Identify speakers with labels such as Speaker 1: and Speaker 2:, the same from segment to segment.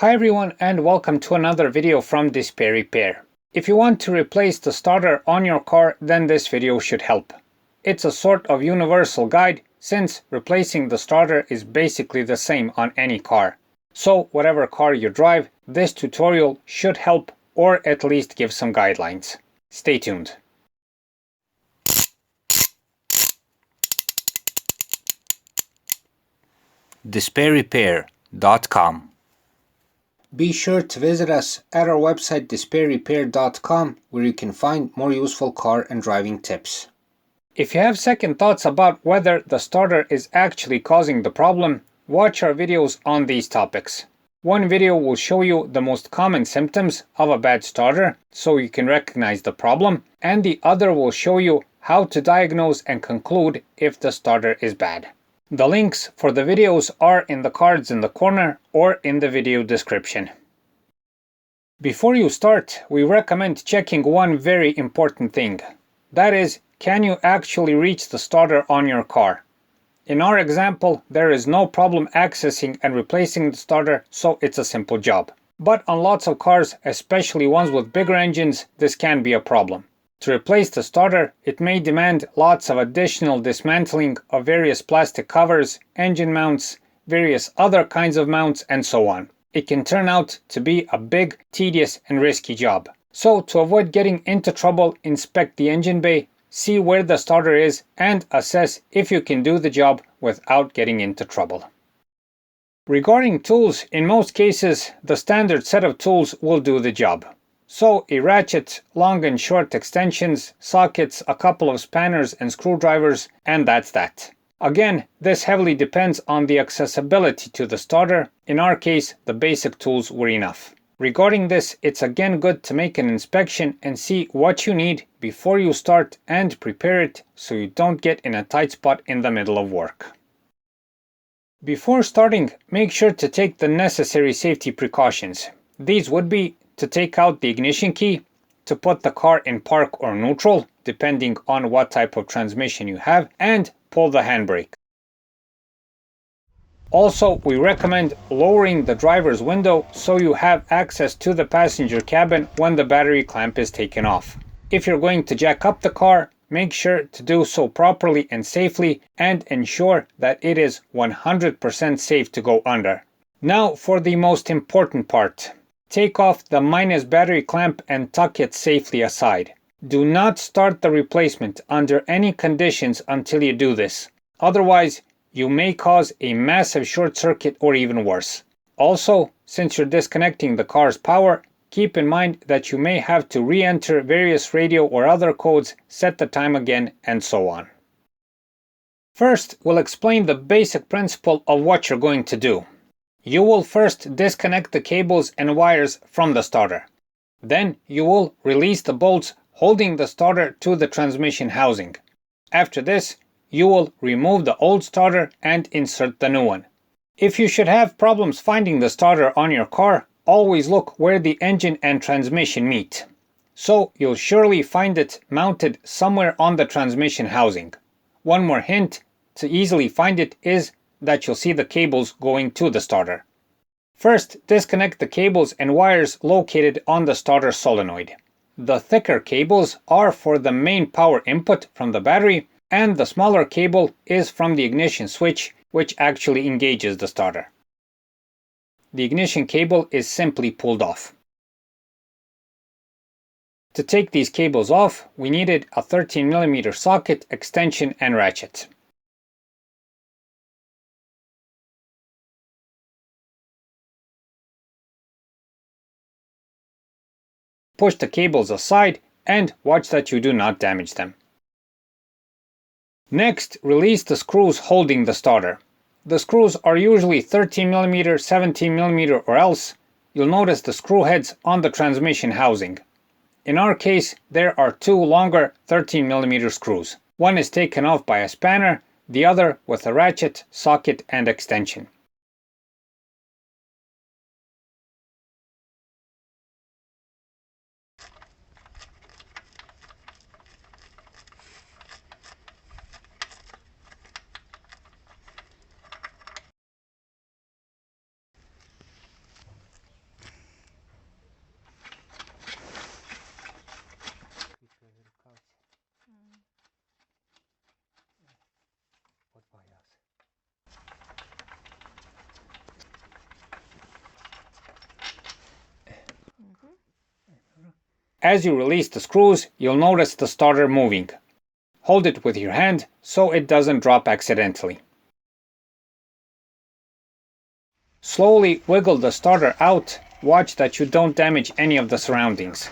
Speaker 1: Hi everyone and welcome to another video from Display Repair. If you want to replace the starter on your car, then this video should help. It's a sort of universal guide since replacing the starter is basically the same on any car. So whatever car you drive, this tutorial should help or at least give some guidelines. Stay tuned. DisplayRepair.com. Be sure to visit us at our website DisplayRepair.com, where you can find more useful car and driving tips. If you have second thoughts about whether the starter is actually causing the problem, watch our videos on these topics. One video will show you the most common symptoms of a bad starter so you can recognize the problem, and the other will show you how to diagnose and conclude if the starter is bad. The links for the videos are in the cards in the corner or in the video description. Before you start, we recommend checking one very important thing. That is, can you actually reach the starter on your car? In our example, there is no problem accessing and replacing the starter, so it's a simple job. But on lots of cars, especially ones with bigger engines, this can be a problem. To replace the starter, it may demand lots of additional dismantling of various plastic covers, engine mounts, various other kinds of mounts, and so on. It can turn out to be a big, tedious, and risky job. So to avoid getting into trouble, inspect the engine bay, see where the starter is, and assess if you can do the job without getting into trouble. Regarding tools, in most cases, the standard set of tools will do the job. So a ratchet, long and short extensions, sockets, a couple of spanners and screwdrivers, and that's that. Again, this heavily depends on the accessibility to the starter. In our case, the basic tools were enough. Regarding this, it's again good to make an inspection and see what you need before you start and prepare it so you don't get in a tight spot in the middle of work. Before starting, make sure to take the necessary safety precautions. These would be to take out the ignition key, to put the car in park or neutral, depending on what type of transmission you have, and pull the handbrake. Also, we recommend lowering the driver's window so you have access to the passenger cabin when the battery clamp is taken off. If you're going to jack up the car, make sure to do so properly and safely and ensure that it is 100% safe to go under. Now for the most important part. Take off the minus battery clamp and tuck it safely aside. Do not start the replacement under any conditions until you do this. Otherwise, you may cause a massive short circuit or even worse. Also, since you're disconnecting the car's power, keep in mind that you may have to re-enter various radio or other codes, set the time again, and so on. First, we'll explain the basic principle of what you're going to do. You will first disconnect the cables and wires from the starter. Then you will release the bolts holding the starter to the transmission housing. After this, you will remove the old starter and insert the new one. If you should have problems finding the starter on your car, always look where the engine and transmission meet. So you'll surely find it mounted somewhere on the transmission housing. One more hint to easily find it is that you'll see the cables going to the starter. First, disconnect the cables and wires located on the starter solenoid. The thicker cables are for the main power input from the battery, and the smaller cable is from the ignition switch, which actually engages the starter. The ignition cable is simply pulled off. To take these cables off, we needed a 13mm socket, extension, and ratchet. Push the cables aside and watch that you do not damage them. Next, release the screws holding the starter. The screws are usually 13mm, 17mm, or else you'll notice the screw heads on the transmission housing. In our case, there are two longer 13mm screws. One is taken off by a spanner, the other with a ratchet, socket, and extension. As you release the screws, you'll notice the starter moving. Hold it with your hand so it doesn't drop accidentally. Slowly wiggle the starter out. Watch that you don't damage any of the surroundings.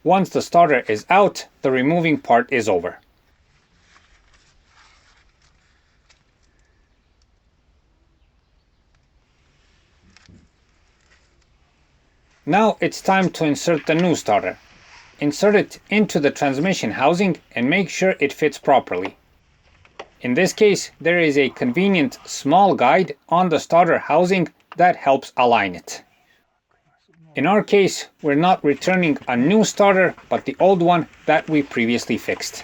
Speaker 1: Once the starter is out, the removing part is over. Now it's time to insert the new starter. Insert it into the transmission housing and make sure it fits properly. In this case, there is a convenient small guide on the starter housing that helps align it. In our case, we're not returning a new starter, but the old one that we previously fixed.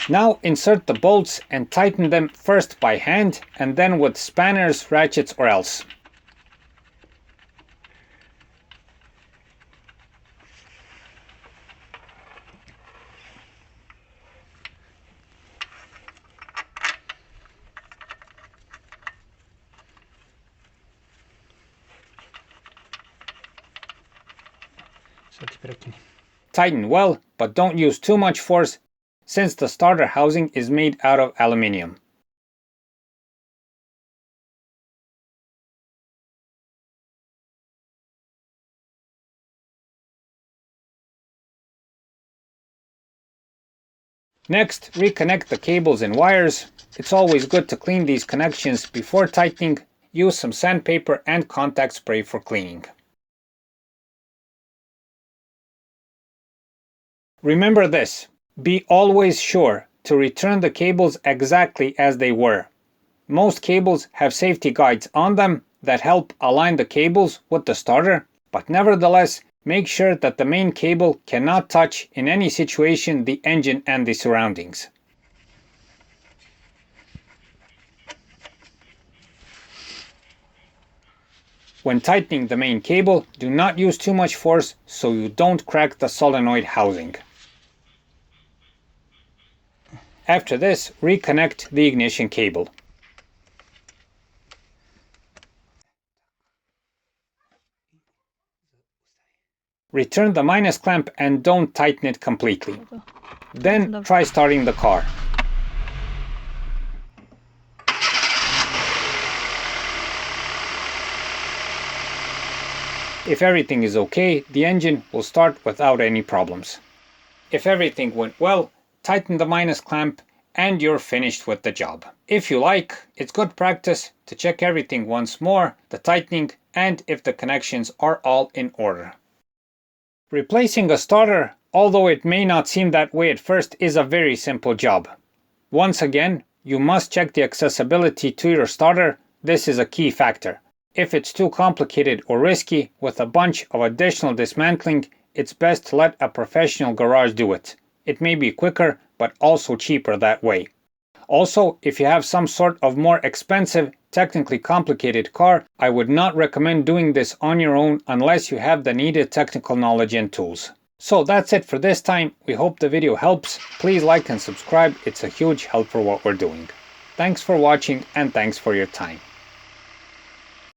Speaker 1: Now insert the bolts and tighten them first by hand and then with spanners, ratchets or else. Tighten well, but don't use too much force since the starter housing is made out of aluminium. Next, reconnect the cables and wires. It's always good to clean these connections before tightening. Use some sandpaper and contact spray for cleaning. Remember this, be always sure to return the cables exactly as they were. Most cables have safety guides on them that help align the cables with the starter, but nevertheless, make sure that the main cable cannot touch in any situation the engine and the surroundings. When tightening the main cable, do not use too much force so you don't crack the solenoid housing. After this, reconnect the ignition cable. Return the minus clamp and don't tighten it completely. Then try starting the car. If everything is okay, the engine will start without any problems. If everything went well, tighten the minus clamp and you're finished with the job. If you like, it's good practice to check everything once more, the tightening, and if the connections are all in order. Replacing a starter, although it may not seem that way at first, is a very simple job. Once again, you must check the accessibility to your starter. This is a key factor. If it's too complicated or risky with a bunch of additional dismantling, it's best to let a professional garage do it. It may be quicker, but also cheaper that way. Also, if you have some sort of more expensive, technically complicated car, I would not recommend doing this on your own unless you have the needed technical knowledge and tools. So that's it for this time. We hope the video helps. Please like and subscribe. It's a huge help for what we're doing. Thanks for watching and thanks for your time.